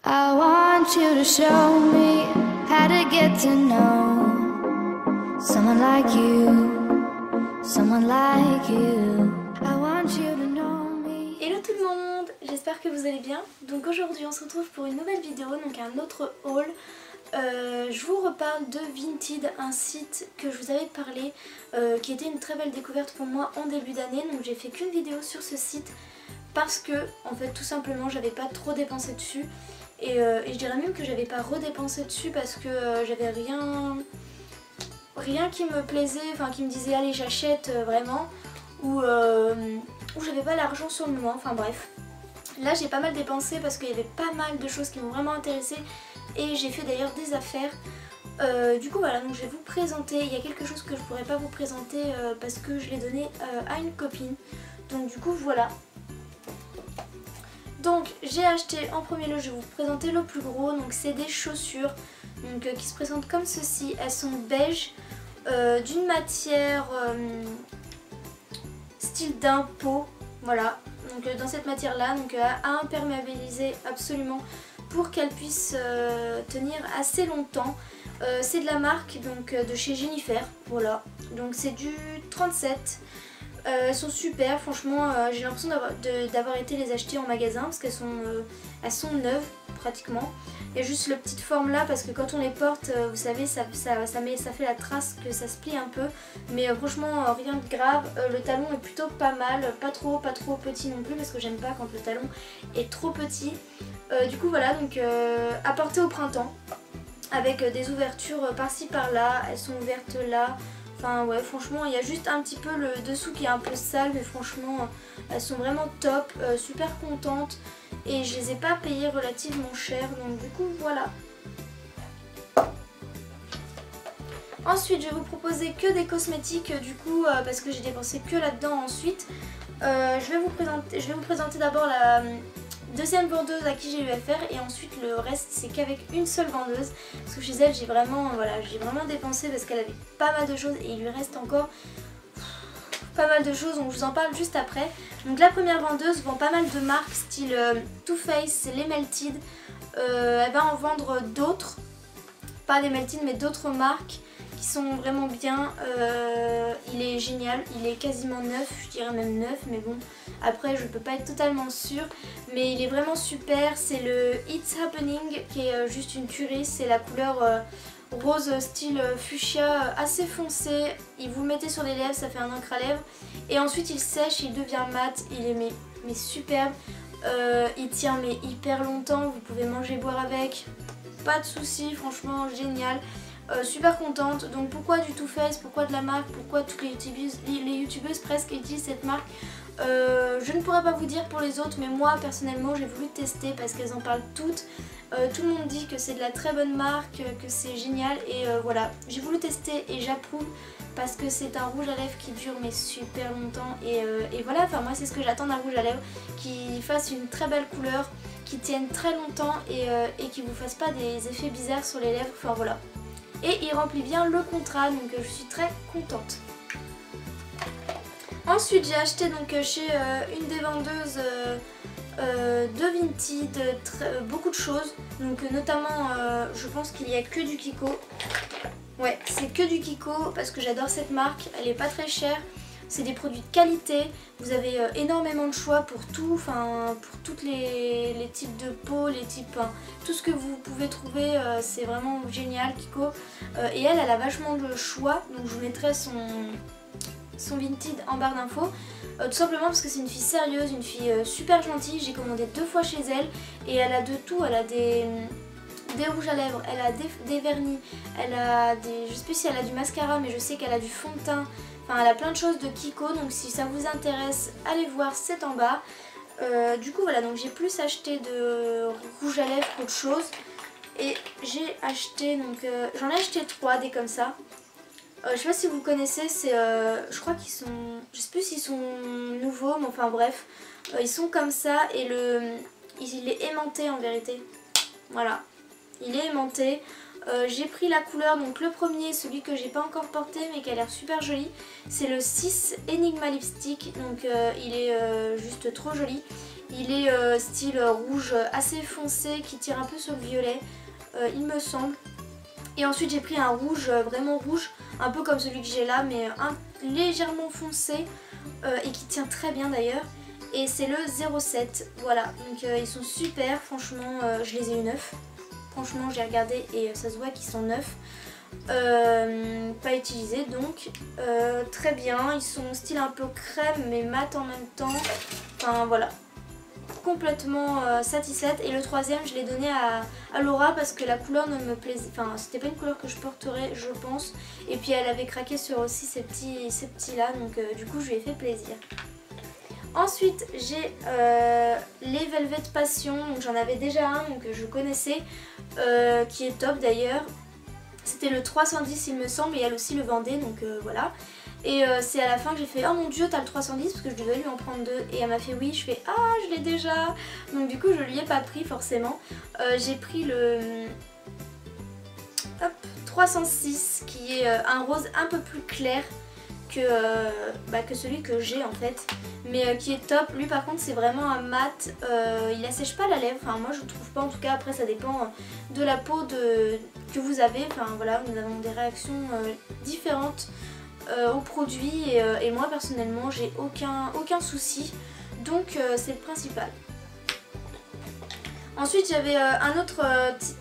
I want you to show me how to get to know someone like you, someone like you. I want you to know me. Hello tout le monde, j'espère que vous allez bien. Donc aujourd'hui on se retrouve pour une nouvelle vidéo, donc un autre haul. Je vous reparle de Vinted, un site que je vous avais parlé, qui était une très belle découverte pour moi en début d'année. Donc j'ai fait qu'une vidéo sur ce site parce que en fait tout simplement j'avais pas trop dépensé dessus. Et je dirais même que j'avais pas redépensé dessus parce que j'avais rien qui me plaisait, enfin qui me disait allez j'achète vraiment, ou j'avais pas l'argent sur le moment, enfin bref. Là j'ai pas mal dépensé parce qu'il y avait pas mal de choses qui m'ont vraiment intéressée et j'ai fait d'ailleurs des affaires. Du coup voilà, donc je vais vous présenter, il y a quelque chose que je pourrais pas vous présenter parce que je l'ai donné à une copine. Donc du coup voilà. Donc j'ai acheté en premier lieu, je vais vous présenter le plus gros, donc c'est des chaussures donc, qui se présentent comme ceci. Elles sont beige, d'une matière style d'un pot, voilà. Donc dans cette matière là, donc à imperméabiliser absolument pour qu'elles puissent tenir assez longtemps. C'est de la marque donc de chez Jennifer, voilà. Donc c'est du 37. Elles sont super, franchement j'ai l'impression d'avoir été les acheter en magasin parce qu'elles sont neuves pratiquement. Il y a juste la petite forme là parce que quand on les porte, vous savez, ça fait la trace que ça se plie un peu. Mais franchement rien de grave, le talon est plutôt pas mal, pas trop petit non plus parce que j'aime pas quand le talon est trop petit. Du coup voilà, donc à porter au printemps avec des ouvertures par-ci par-là, elles sont ouvertes là. Enfin ouais, franchement il y a juste un petit peu le dessous qui est un peu sale, mais franchement elles sont vraiment top, super contente et je les ai pas payées relativement cher, donc du coup voilà. Ensuite je vais vous proposer que des cosmétiques du coup parce que j'ai dépensé que là-dedans ensuite. Je vais vous présenter d'abord la deuxième vendeuse à qui j'ai eu affaire et ensuite le reste c'est qu'avec une seule vendeuse parce que chez elle j'ai vraiment dépensé parce qu'elle avait pas mal de choses et il lui reste encore pas mal de choses, donc je vous en parle juste après. Donc la première vendeuse vend pas mal de marques style Too Faced, les Melted, elle va en vendre d'autres, pas les Melted mais d'autres marques qui sont vraiment bien. Il est génial, il est quasiment neuf, je dirais même neuf, mais bon après je peux pas être totalement sûre, mais il est vraiment super. C'est le It's Happening qui est juste une tuerie, c'est la couleur rose style fuchsia assez foncé. Il vous le mettez sur les lèvres, ça fait un encre à lèvres et ensuite il sèche, il devient mat, il est mais superbe. Il tient mais hyper longtemps, vous pouvez manger, boire avec, pas de soucis, franchement génial. Super contente. Donc pourquoi du Too Faced, pourquoi de la marque, pourquoi toutes les youtubeuses presque utilisent cette marque, je ne pourrais pas vous dire pour les autres, mais moi personnellement j'ai voulu tester parce qu'elles en parlent toutes. Tout le monde dit que c'est de la très bonne marque, que c'est génial et voilà, j'ai voulu tester et j'approuve parce que c'est un rouge à lèvres qui dure mais super longtemps et voilà, enfin moi c'est ce que j'attends d'un rouge à lèvres, qui fasse une très belle couleur, qui tienne très longtemps et qui vous fasse pas des effets bizarres sur les lèvres, enfin voilà. Et il remplit bien le contrat, donc je suis très contente. Ensuite j'ai acheté donc chez une des vendeuses de Vinted beaucoup de choses, donc notamment je pense qu'il n'y a que du Kiko. Ouais, c'est que du Kiko parce que j'adore cette marque, elle est pas très chère. C'est des produits de qualité, vous avez énormément de choix pour tout, enfin pour tous les types de peau, les types, tout ce que vous pouvez trouver, c'est vraiment génial Kiko. Et elle a vachement de choix, donc je vous mettrai son Vinted en barre d'infos. Tout simplement parce que c'est une fille sérieuse, une fille super gentille, j'ai commandé 2 fois chez elle et elle a de tout, elle a des rouges à lèvres, elle a des vernis, elle a je sais plus si elle a du mascara mais je sais qu'elle a du fond de teint. Enfin, elle a plein de choses de Kiko, donc si ça vous intéresse, allez voir, c'est en bas. Du coup voilà, donc j'ai plus acheté de rouge à lèvres qu'autre chose. Et j'ai acheté, donc j'en ai acheté 3 des comme ça. Je sais pas si vous connaissez, c'est je crois qu'ils sont, je sais plus s'ils sont nouveaux, mais enfin bref. Ils sont comme ça et il est aimanté en vérité. Voilà, il est aimanté. J'ai pris la couleur, donc le premier, celui que j'ai pas encore porté mais qui a l'air super joli, c'est le 6 Enigma Lipstick, donc il est juste trop joli Il est style rouge assez foncé qui tire un peu sur le violet, il me semble. Et ensuite j'ai pris un rouge, vraiment rouge, un peu comme celui que j'ai là, mais légèrement foncé et qui tient très bien d'ailleurs. Et c'est le 07, voilà, donc ils sont super, franchement, je les ai eu neufs. Franchement j'ai regardé et ça se voit qu'ils sont neufs. Pas utilisés donc, très bien, ils sont style un peu crème mais mat en même temps, enfin voilà, complètement satisfaite. Et le troisième je l'ai donné à Laura parce que la couleur ne me plaisait, enfin c'était pas une couleur que je porterais je pense, et puis elle avait craqué sur aussi ces petits là, donc du coup je lui ai fait plaisir. Ensuite j'ai les Velvet Passion, donc j'en avais déjà un donc je connaissais, qui est top d'ailleurs. C'était le 310 il me semble, et elle aussi le vendait, donc voilà. Et c'est à la fin que j'ai fait oh mon dieu t'as le 310 parce que je devais lui en prendre deux, et elle m'a fait oui, je fais ah je l'ai déjà, donc du coup je lui ai pas pris forcément. J'ai pris le 306 qui est un rose un peu plus clair que celui que j'ai en fait, mais qui est top. Lui par contre c'est vraiment un mat, il assèche pas la lèvre, enfin moi je trouve pas, en tout cas après ça dépend de la peau que vous avez, enfin voilà, nous avons des réactions différentes au produit, et moi personnellement j'ai aucun souci, donc c'est le principal. Ensuite j'avais un autre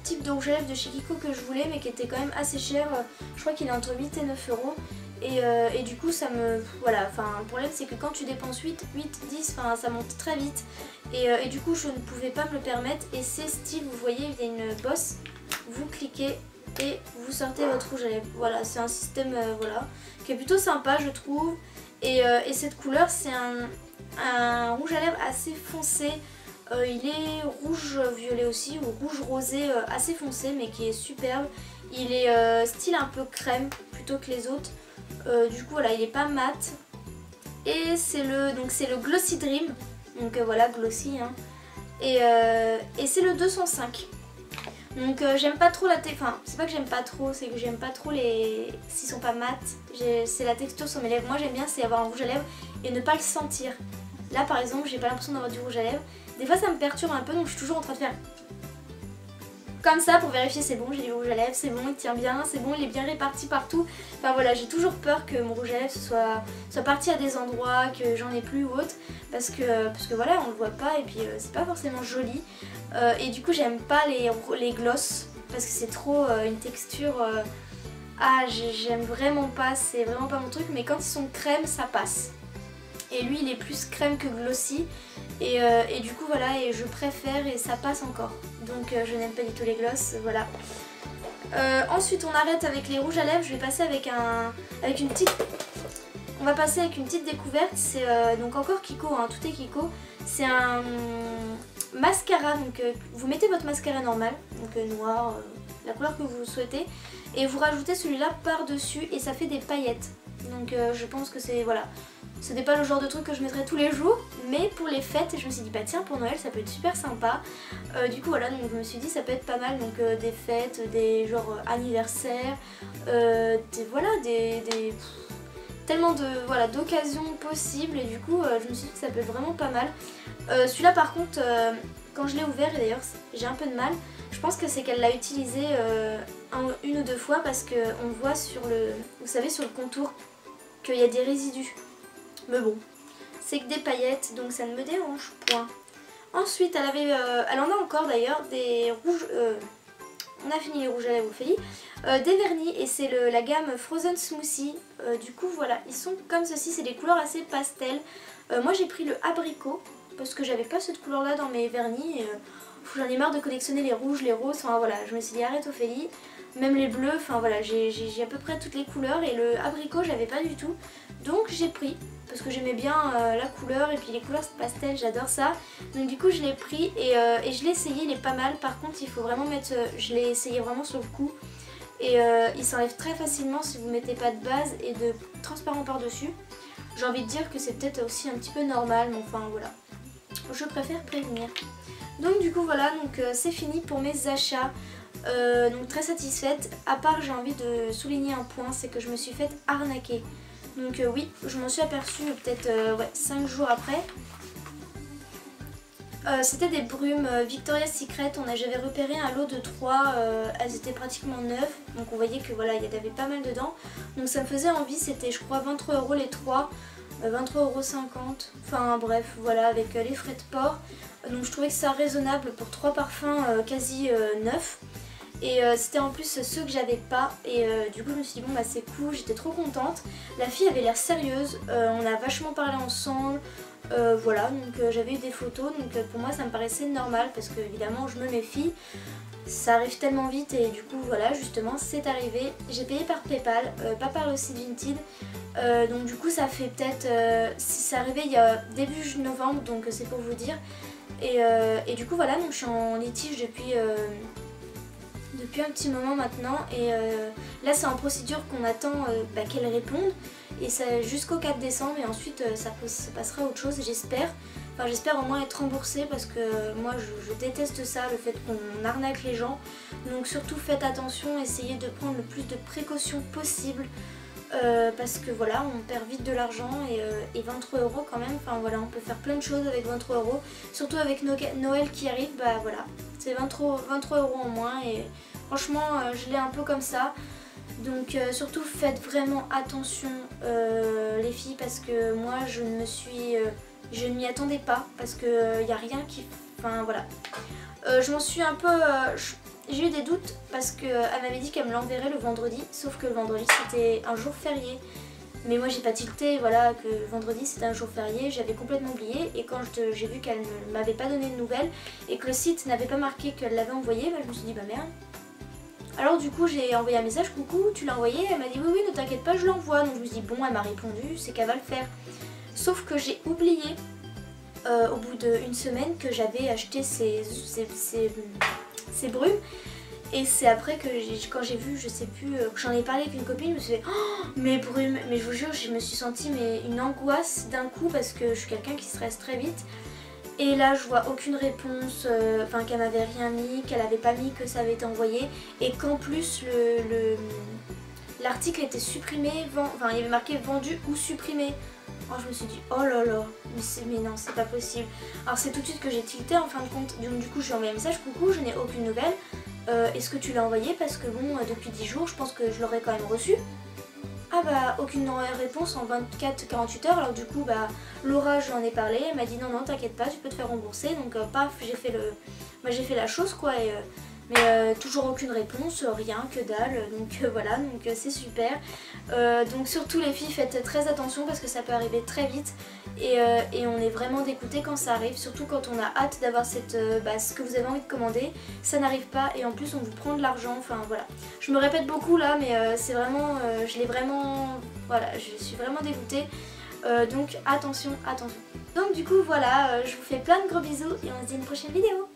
type de rouge à lèvres de chez Kiko que je voulais mais qui était quand même assez cher, je crois qu'il est entre 8 et 9 euros. Et du coup ça me... Voilà, enfin le problème c'est que quand tu dépenses 8, 10, enfin ça monte très vite. Et du coup je ne pouvais pas me le permettre. Et c'est style, vous voyez, il y a une bosse, vous cliquez et vous sortez votre rouge à lèvres. Voilà, c'est un système voilà, qui est plutôt sympa je trouve. Et cette couleur c'est un rouge à lèvres assez foncé. Il est rouge violet aussi, ou rouge rosé assez foncé mais qui est superbe. Il est style un peu crème plutôt que les autres. Du coup voilà, il est pas mat. Et c'est le Glossy Dream. Donc voilà, glossy hein. Et c'est le 205. Donc j'aime pas trop la texture, enfin c'est pas que j'aime pas trop, c'est que j'aime pas trop s'ils sont pas mat. C'est la texture sur mes lèvres. Moi j'aime bien c'est avoir un rouge à lèvres et ne pas le sentir. Là par exemple j'ai pas l'impression d'avoir du rouge à lèvres. Des fois ça me perturbe un peu, donc je suis toujours en train de faire comme ça pour vérifier c'est bon, j'ai du rouge à lèvres, c'est bon, il tient bien, c'est bon, il est bien réparti partout. Enfin voilà, j'ai toujours peur que mon rouge à lèvres soit parti à des endroits, que j'en ai plus ou autre, parce que voilà, on le voit pas et puis c'est pas forcément joli. Et du coup j'aime pas les gloss parce que c'est trop une texture... j'aime vraiment pas, c'est vraiment pas mon truc, mais quand ils sont crème ça passe. Et lui il est plus crème que glossy. Et du coup voilà, et je préfère et ça passe encore. Donc je n'aime pas du tout les gloss, voilà. Ensuite on arrête avec les rouges à lèvres, je vais passer on va passer avec une petite découverte. C'est donc encore Kiko, hein, tout est Kiko. C'est un mascara, donc vous mettez votre mascara normal, donc noir, la couleur que vous souhaitez, et vous rajoutez celui-là par-dessus et ça fait des paillettes. Donc je pense que c'est, voilà, ce n'est pas le genre de truc que je mettrais tous les jours, mais pour les fêtes je me suis dit bah tiens, pour Noël ça peut être super sympa. Du coup voilà, donc je me suis dit ça peut être pas mal, donc des fêtes, des genres anniversaires, tellement d'occasions possibles, et du coup je me suis dit que ça peut être vraiment pas mal. Celui-là par contre quand je l'ai ouvert, et d'ailleurs j'ai un peu de mal, je pense que c'est qu'elle l'a utilisé une ou deux fois parce qu'on voit sur vous savez, sur le contour qu'il y a des résidus. Mais bon, c'est que des paillettes, donc ça ne me dérange point. Ensuite, elle en a encore d'ailleurs, des rouges... on a fini les rouges à lèvres Ophélie. Des vernis, et c'est la gamme Frozen Smoothie. Du coup, voilà, ils sont comme ceci, c'est des couleurs assez pastel. Moi, j'ai pris le abricot, parce que j'avais pas cette couleur-là dans mes vernis. J'en ai marre de collectionner les rouges, les roses, enfin voilà, je me suis dit arrête Ophélie. Même les bleus, enfin voilà, j'ai à peu près toutes les couleurs, et le abricot j'avais pas du tout, donc j'ai pris parce que j'aimais bien la couleur, et puis les couleurs pastel, j'adore ça, donc du coup je l'ai pris et je l'ai essayé, il est pas mal. Par contre il faut vraiment mettre, je l'ai essayé vraiment sur le cou, et il s'enlève très facilement si vous mettez pas de base et de transparent par dessus. J'ai envie de dire que c'est peut-être aussi un petit peu normal, mais enfin voilà, je préfère prévenir. Donc du coup voilà, donc c'est fini pour mes achats. Donc très satisfaite, à part j'ai envie de souligner un point, c'est que je me suis faite arnaquer. Donc oui, je m'en suis aperçue peut-être 5 jours après. C'était des brumes Victoria's Secret. J'avais repéré un lot de 3, elles étaient pratiquement neuves, donc on voyait que voilà, il y avait pas mal dedans. Donc ça me faisait envie, c'était je crois 23 € les 3, 23,50 €, enfin bref, voilà, avec les frais de port. Donc je trouvais que ça raisonnable pour 3 parfums quasi neufs. Et c'était en plus ceux que j'avais pas, et du coup je me suis dit bon bah c'est cool, j'étais trop contente. La fille avait l'air sérieuse, on a vachement parlé ensemble, voilà, donc j'avais eu des photos, donc pour moi ça me paraissait normal parce que évidemment je me méfie, ça arrive tellement vite et du coup voilà, justement c'est arrivé. J'ai payé par PayPal, pas par le site Vinted, donc du coup ça fait peut-être, c'est arrivé il y a début novembre, donc c'est pour vous dire. Et du coup voilà, donc je suis en litige depuis un petit moment maintenant, et là c'est en procédure qu'on attend qu'elle réponde, et ça jusqu'au 4 décembre, et ensuite ça passera à autre chose, j'espère. Enfin j'espère au moins être remboursée, parce que moi je déteste ça, le fait qu'on arnaque les gens. Donc surtout faites attention, essayez de prendre le plus de précautions possible, parce que voilà, on perd vite de l'argent, et 23 € quand même, enfin voilà, on peut faire plein de choses avec 23 €, surtout avec Noël qui arrive, bah voilà, c'est 23 € en moins, et franchement je l'ai un peu comme ça. Donc surtout faites vraiment attention les filles, parce que moi je ne m'y attendais pas, parce que y a rien qui, enfin voilà, je m'en suis un peu, j'ai eu des doutes parce qu'elle m'avait dit qu'elle me l'enverrait le vendredi, sauf que le vendredi c'était un jour férié. Mais moi j'ai pas tilté, voilà, que vendredi c'était un jour férié, j'avais complètement oublié, et quand j'ai vu qu'elle ne m'avait pas donné de nouvelles et que le site n'avait pas marqué qu'elle l'avait envoyé, bah, je me suis dit bah merde. Alors du coup j'ai envoyé un message, coucou, tu l'as envoyé? Elle m'a dit oui oui, ne t'inquiète pas, je l'envoie. Donc je me suis dit bon, elle m'a répondu, c'est qu'elle va le faire. Sauf que j'ai oublié au bout d'une semaine que j'avais acheté ces brumes. Et c'est après que quand j'ai vu, je sais plus, que j'en ai parlé avec une copine, je me suis dit oh, mes brumes, mais je vous jure, je me suis sentie une angoisse d'un coup, parce que je suis quelqu'un qui stresse très vite. Et là je vois aucune réponse, enfin qu'elle m'avait rien mis, qu'elle avait pas mis que ça avait été envoyé, et qu'en plus l'article était supprimé, enfin il y avait marqué vendu ou supprimé. Alors je me suis dit oh là là, mais non, c'est pas possible. Alors c'est tout de suite que j'ai tilté en fin de compte. Donc du coup je lui ai envoyé un message, coucou, je n'ai aucune nouvelle, est-ce que tu l'as envoyé? Parce que bon, depuis 10 jours je pense que je l'aurais quand même reçu. Ah bah aucune réponse en 24-48 heures. Alors du coup bah Laura, je lui en ai parlé, elle m'a dit non t'inquiète pas, tu peux te faire rembourser. Donc paf, j'ai fait la chose quoi, mais toujours aucune réponse, rien, que dalle. Donc voilà, donc c'est super. Donc surtout les filles, faites très attention parce que ça peut arriver très vite, et on est vraiment dégoûté quand ça arrive, surtout quand on a hâte d'avoir ce que vous avez envie de commander, ça n'arrive pas, et en plus on vous prend de l'argent. Enfin voilà, je me répète beaucoup là, mais c'est vraiment, voilà, je suis vraiment dégoûtée. Donc attention, attention. Donc du coup voilà, je vous fais plein de gros bisous, et on se dit à une prochaine vidéo.